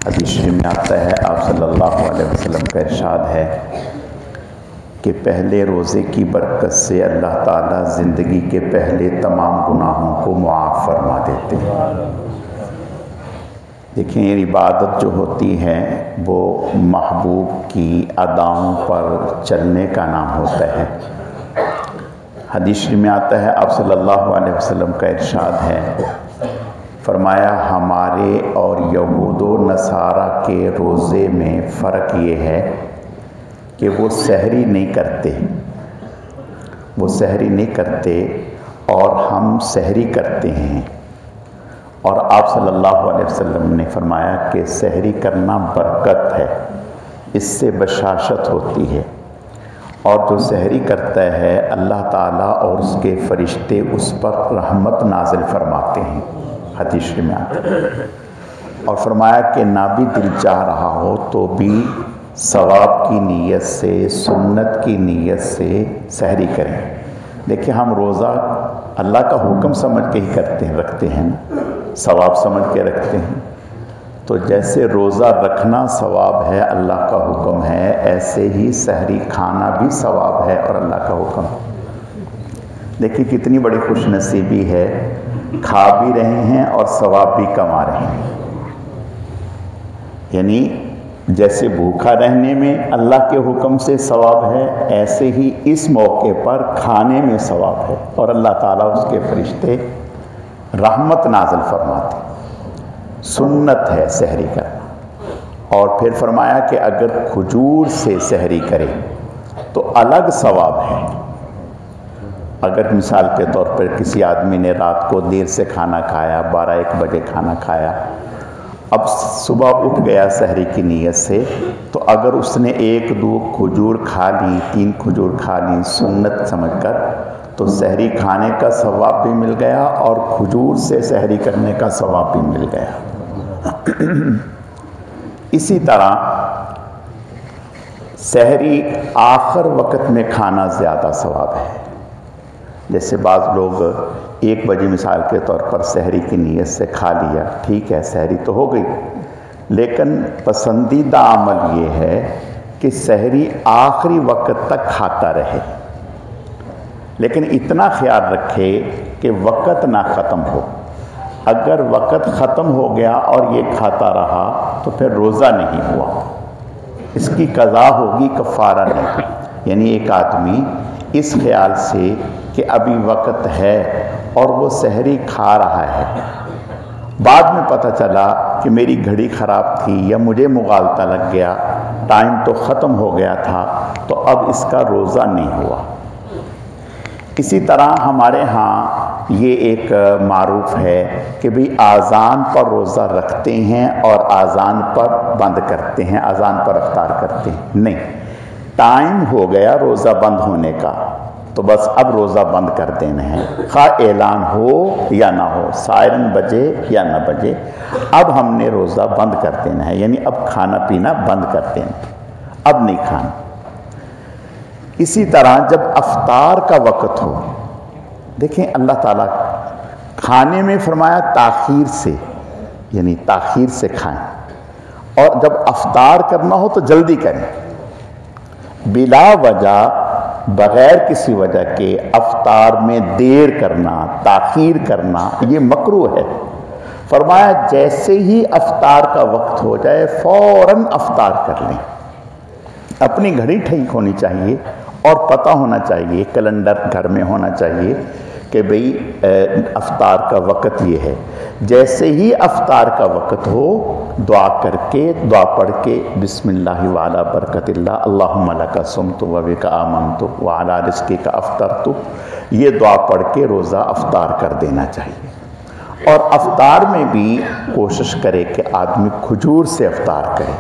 حدیث شریف میں آتا ہے آپ صلی اللہ علیہ وسلم کا ارشاد ہے کہ پہلے روزے کی برکت سے اللہ تعالیٰ زندگی کے پہلے تمام گناہوں کو معاف فرما دیتے ہیں۔ دیکھیں، یہ عبادت جو ہوتی ہے وہ محبوب کی اداؤں پر چلنے کا نام ہوتا ہے۔ حدیث شریف میں آتا ہے آپ صلی اللہ علیہ وسلم کا ارشاد ہے، فرمایا ہمارے اور یہود و نصارہ کے روزے میں فرق یہ ہے کہ وہ سحری نہیں کرتے اور ہم سحری کرتے ہیں۔ اور آپ صلی اللہ علیہ وسلم نے فرمایا کہ سحری کرنا برکت ہے، اس سے بشاشت ہوتی ہے، اور جو سحری کرتا ہے اللہ تعالیٰ اور اس کے فرشتے اس پر رحمت نازل فرماتے ہیں۔ حدیث شریف میں آتا ہے اور فرمایا کہ نہ بھی دل چاہ رہا ہو تو بھی ثواب کی نیت سے، سنت کی نیت سے سحری کریں۔ دیکھیں، ہم روزہ اللہ کا حکم سمجھ کے ہی رکھتے ہیں، ثواب سمجھ کے رکھتے ہیں۔ تو جیسے روزہ رکھنا ثواب ہے، اللہ کا حکم ہے، ایسے ہی سحری کھانا بھی ثواب ہے اور اللہ کا حکم ہے۔ دیکھیں کتنی بڑی خوش نصیبی ہے، کھا بھی رہے ہیں اور ثواب بھی کما رہے ہیں۔ یعنی جیسے بھوکا رہنے میں اللہ کے حکم سے ثواب ہے، ایسے ہی اس موقع پر کھانے میں ثواب ہے، اور اللہ تعالیٰ اس کے فرشتے رحمت نازل فرماتے۔ سنت ہے سحری کرنا۔ اور پھر فرمایا کہ اگر کھجور سے سحری کرے تو الگ ثواب ہے۔ اگر مثال کے طور پر کسی آدمی نے رات کو دیر سے کھانا کھایا، 12-1 بجے کھانا کھایا، اب صبح اٹھ گیا سحری کی نیت سے، تو اگر اس نے 1-2 کھجور کھا لی، 3 کھجور کھا لی سنت سمجھ کر، تو سحری کھانے کا ثواب بھی مل گیا اور کھجور سے سحری کرنے کا ثواب بھی مل گیا۔ اسی طرح سحری آخر وقت میں کھانا زیادہ ثواب ہے۔ جیسے بعض لوگ 1 بجے مثال کے طور پر سحری کی نیت سے کھا لیا، ٹھیک ہے سحری تو ہو گئی، لیکن پسندیدہ عمل یہ ہے کہ سحری آخری وقت تک کھاتا رہے، لیکن اتنا خیال رکھے کہ وقت نہ ختم ہو۔ اگر وقت ختم ہو گیا اور یہ کھاتا رہا تو پھر روزہ نہیں ہوا، اس کی قضا ہوگی، کفارہ نہیں۔ یعنی ایک آدمی اس خیال سے کہ ابھی وقت ہے اور وہ سحری کھا رہا ہے، بعد میں پتہ چلا کہ میری گھڑی خراب تھی یا مجھے مغالطہ لگ گیا، ٹائم تو ختم ہو گیا تھا، تو اب اس کا روزہ نہیں ہوا۔ اسی طرح ہمارے ہاں یہ ایک معروف ہے کہ بھی آذان پر روزہ رکھتے ہیں اور آذان پر بند کرتے ہیں، آذان پر افطار کرتے ہیں۔ نہیں، ٹائم ہو گیا روزہ بند ہونے کا تو بس اب روزہ بند کر دینا ہے، خواہ اعلان ہو یا نہ ہو، سائرن بجے یا نہ بجے، اب ہم نے روزہ بند کر دینا ہے، یعنی اب کھانا پینا بند کر دینا، اب نہیں کھانا۔ اسی طرح جب افطار کا وقت ہو، دیکھیں اللہ تعالیٰ کھانے میں فرمایا تاخیر سے، یعنی تاخیر سے کھائیں، اور جب افطار کرنا ہو تو جلدی کریں۔ بلا وجہ، بغیر کسی وجہ کے افطار میں دیر کرنا، تاخیر کرنا، یہ مکروہ ہے۔ فرمایا جیسے ہی افطار کا وقت ہو جائے فوراً افطار کر لیں۔ اپنی گھڑی ٹھیک ہونی چاہیے اور پتہ ہونا چاہیے، کیلنڈر گھر میں ہونا چاہیے کہ بھئی افطار کا وقت یہ ہے۔ جیسے ہی افطار کا وقت ہو، دعا کر کے، دعا پڑھ کے، بسم اللہ وعلی برکت اللہ، اللہم لک صمت و بک آمنت وعلی رزقک افطرت، یہ دعا پڑھ کے روزہ افطار کر دینا چاہیے۔ اور افطار میں بھی کوشش کرے کہ آدمی کھجور سے افطار کرے۔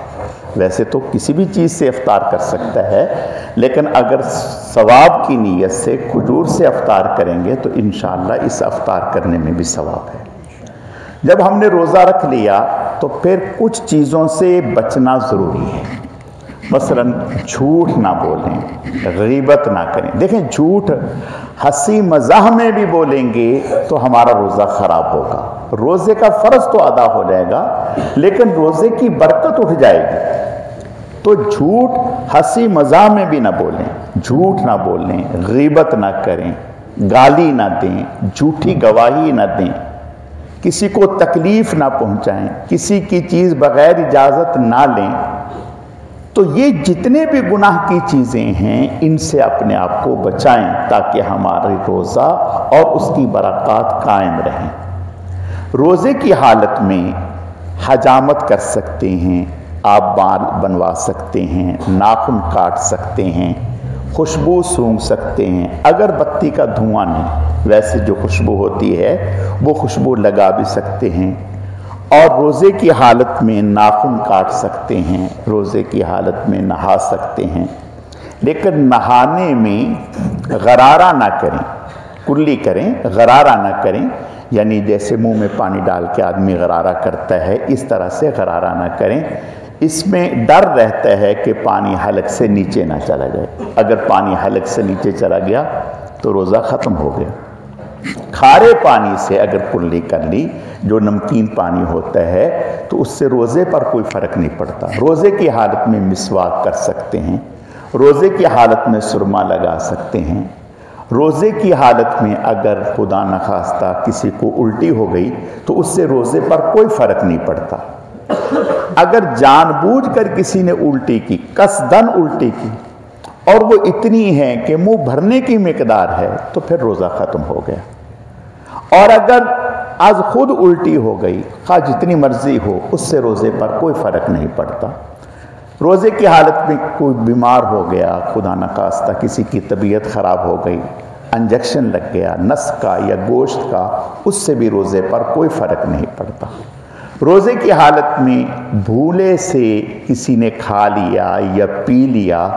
ویسے تو کسی بھی چیز سے افطار کر سکتا ہے، لیکن اگر ثواب کی نیت سے کھجور سے افطار کریں گے تو انشاءاللہ اس افطار کرنے میں بھی ثواب ہے۔ جب ہم نے روزہ رکھ لیا تو پھر کچھ چیزوں سے بچنا ضروری ہے۔ مثلاً جھوٹ نہ بولیں، غیبت نہ کریں۔ دیکھیں جھوٹ ہنسی مزاح میں بھی بولیں گے تو ہمارا روزہ خراب ہوگا، روزے کا فرض تو ادا ہو جائے گا لیکن روزے کی برکت اٹھ جائے گی۔ تو جھوٹ ہنسی مزاح میں بھی نہ بولیں، جھوٹ نہ بولیں، غیبت نہ کریں، گالی نہ دیں، جھوٹی گواہی نہ دیں، کسی کو تکلیف نہ پہنچائیں، کسی کی چیز بغیر اجازت نہ لیں۔ تو یہ جتنے بھی گناہ کی چیزیں ہیں ان سے اپنے آپ کو بچائیں تاکہ ہمارے روزہ اور اس کی برکات قائم رہیں۔ روزے کی حالت میں حجامت کر سکتے ہیں، آپ بال بنوا سکتے ہیں، ناخن کاٹ سکتے ہیں، خوشبو سونگھ سکتے ہیں، اگر بتی کا دھواں نہیں، ویسے جو خوشبو ہوتی ہے وہ خوشبو لگا بھی سکتے ہیں، اور روزے کی حالت میں ناخن کاٹ سکتے ہیں، روزے کی حالت میں نہا سکتے ہیں، لیکن نہانے میں غرارہ نہ کریں، کلی کریں، غرارہ نہ کریں، یعنی جیسے منہ میں پانی ڈال کے آدمی غرارہ کرتا ہے اس طرح سے غرارہ نہ کریں۔ اس میں ڈر رہتا ہے کہ پانی حلق سے نیچے نہ چلا جائے، اگر پانی حلق سے نیچے چلا گیا تو روزہ ختم ہو گیا۔ کھارے پانی سے اگر کلی کر لی، جو نمکین پانی ہوتا ہے، تو اس سے روزے پر کوئی فرق نہیں پڑتا۔ روزے کی حالت میں مسواک کر سکتے ہیں، روزے کی حالت میں سرما لگا سکتے ہیں، روزے کی حالت میں اگر خدا نخواستہ کسی کو الٹی ہو گئی تو اس سے روزے پر کوئی فرق نہیں پڑتا۔ اگر جان بوجھ کر کسی نے الٹی کی، قصدن الٹی کی، اور وہ اتنی ہے کہ منہ بھرنے کی مقدار ہے، تو پھر روزہ ختم ہو گیا۔ اور اگر از خود الٹی ہو گئی، خواہ جتنی مرضی ہو، اس سے روزے پر کوئی فرق نہیں پڑتا۔ روزے کی حالت میں کوئی بیمار ہو گیا، خدا نخواستہ کسی کی طبیعت خراب ہو گئی، انجیکشن لگ گیا نس کا یا گوشت کا، اس سے بھی روزے پر کوئی فرق نہیں پڑتا۔ روزے کی حالت میں بھولے سے کسی نے کھا لیا یا پی لیا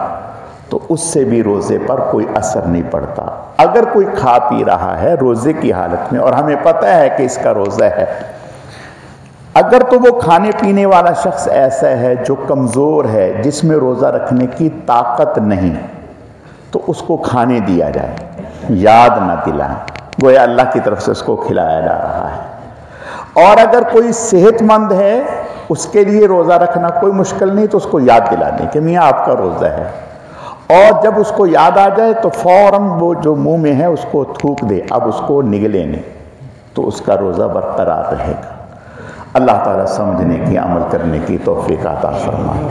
تو اس سے بھی روزے پر کوئی اثر نہیں پڑتا۔ اگر کوئی کھا پی رہا ہے روزے کی حالت میں اور ہمیں پتہ ہے کہ اس کا روزہ ہے، اگر تو وہ کھانے پینے والا شخص ایسا ہے جو کمزور ہے، جس میں روزہ رکھنے کی طاقت نہیں، تو اس کو کھانے دیا جائے، یاد نہ دلائیں، گویا اللہ کی طرف سے اس کو کھلایا جا رہا ہے۔ اور اگر کوئی صحت مند ہے، اس کے لیے روزہ رکھنا کوئی مشکل نہیں، تو اس کو یاد دلا دیں کہ میاں آپ کا روزہ ہے، اور جب اس کو یاد آ جائے تو فوراً وہ جو منہ میں ہے اس کو تھوک دے، اب اس کو نگلے نہیں، تو اس کا روزہ برقرار رہے گا۔ اللہ تعالیٰ سمجھنے کی، عمل کرنے کی توفیق عطا فرمائے۔